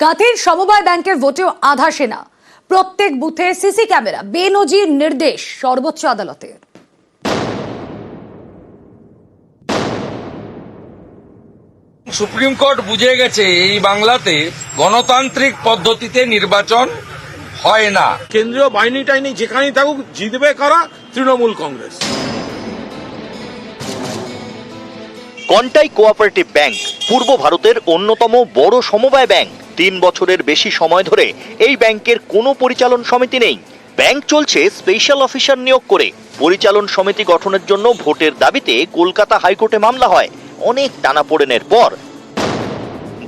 কাঁথির সমবায় ব্যাংকের ভোটেও আধা সেনা, প্রত্যেক বুথে সিসি ক্যামেরা, বেনজির নির্দেশ সর্বোচ্চ আদালতের। সুপ্রিম কোর্ট বুঝে গেছে এই বাংলাতে গণতান্ত্রিক পদ্ধতিতে নির্বাচন হয় না। কেন্দ্রীয় বাহিনী টাইনি যেখানেই থাকুক জিতবে কারা? তৃণমূল কংগ্রেস। কন্টাই কোঅপারেটিভ ব্যাংক পূর্ব ভারতের অন্যতম বড় সমবায় ব্যাংক। 3 বছরের বেশি সময় ধরে এই ব্যাংকের কোনো পরিচালন সমিতি নেই। ব্যাংক চলছে স্পেশাল অফিসার নিয়োগ করে। পরিচালন সমিতি গঠনের জন্য ভোটের দাবিতে কলকাতা হাইকোর্টে মামলা হয়। অনেক টানাপোড়েনের পর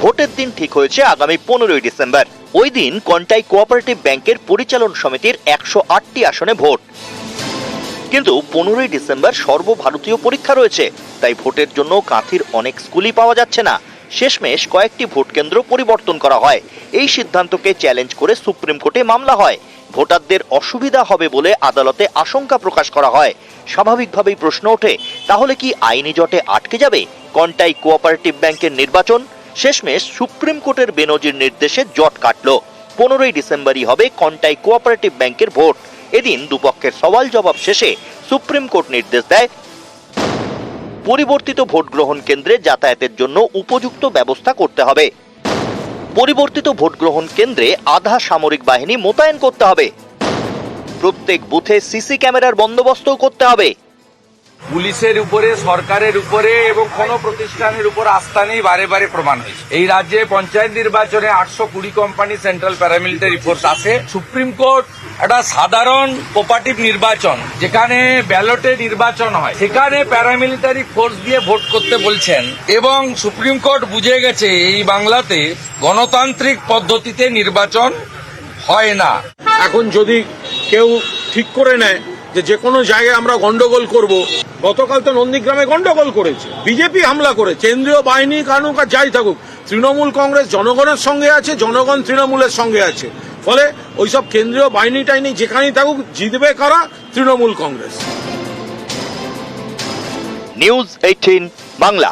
ভোটের দিন ঠিক হয়েছে আগামী 15ই ডিসেম্বর। ওই দিন কন্টাই কোঅপারেটিভ ব্যাংকের পরিচালন সমিতির 108টি আসনে ভোট। কিন্তু 15ই ডিসেম্বর সর্বভারতীয় পরীক্ষা রয়েছে, তাই ভোটের জন্য কাঁথির অনেক স্কুলই পাওয়া যাচ্ছে না। শেষমেশ কয়েকটি ভোট কেন্দ্র পরিবর্তন করা হয়। এই সিদ্ধান্তকে চ্যালেঞ্জ করে সুপ্রিম কোর্টে মামলা হয়। ভোটারদের অসুবিধা হবে বলে আদালতে আশঙ্কা প্রকাশ করা হয়। স্বাভাবিকভাবেই প্রশ্ন ওঠে, তাহলে কি আইনি জটে আটকে যাবে কন্টাই কোঅপারেটিভ ব্যাংকের নির্বাচন? শেষমেশ সুপ্রিম কোর্টের বেনজির নির্দেশে জট কাটল। 15ই ডিসেম্বরই হবে কন্টাই কোঅপারেটিভ ব্যাংকের ভোট। এদিন দুপক্ষের সওয়াল জবাব শেষে সুপ্রিম কোর্ট নির্দেশ দেয়, পরিবর্তিত ভোট গ্রহণ কেন্দ্রে যাতায়াতের জন্য উপযুক্ত ব্যবস্থা করতে হবে। পরিবর্তিত ভোট গ্রহণ কেন্দ্রে আধা সামরিক বাহিনী মোতায়েন করতে হবে। প্রত্যেক বুথে সিসি ক্যামেরার বন্দোবস্তও করতে হবে। পুলিশের উপরে, সরকারের উপরে এবং কোন প্রতিষ্ঠানের উপর আস্থা নেই, বারে বারে প্রমাণ হয়েছে। এই রাজ্যে পঞ্চায়েত নির্বাচনে 820 কোম্পানি সেন্ট্রাল প্যারামিলিটারি ফোর্স আছে। সুপ্রিম কোর্ট একটা সাধারণ কোঅপারেটিভ নির্বাচন, যেখানে ব্যালটে নির্বাচন হয়, সেখানে প্যারামিলিটারি ফোর্স দিয়ে ভোট করতে বলছেন। এবং সুপ্রিম কোর্ট বুঝে গেছে এই বাংলাতে গণতান্ত্রিক পদ্ধতিতে নির্বাচন হয় না। এখন যদি কেউ ঠিক করে নেয় যে কোনো জায়গায় আমরা গন্ডগোল করব, গতকাল তো নন্দীগ্রামে গন্ডগোল করেছে, বিজেপি হামলা করে, কেন্দ্রীয় বাহিনী কানুক আর যাই থাকুক, তৃণমূল কংগ্রেস জনগণের সঙ্গে আছে, জনগণ তৃণমূলের সঙ্গে আছে। ফলে ওইসব কেন্দ্রীয় বাহিনী টাইনি যেখানেই থাকুক জিতবে কারা? তৃণমূল কংগ্রেস। নিউজ 18 বাংলা।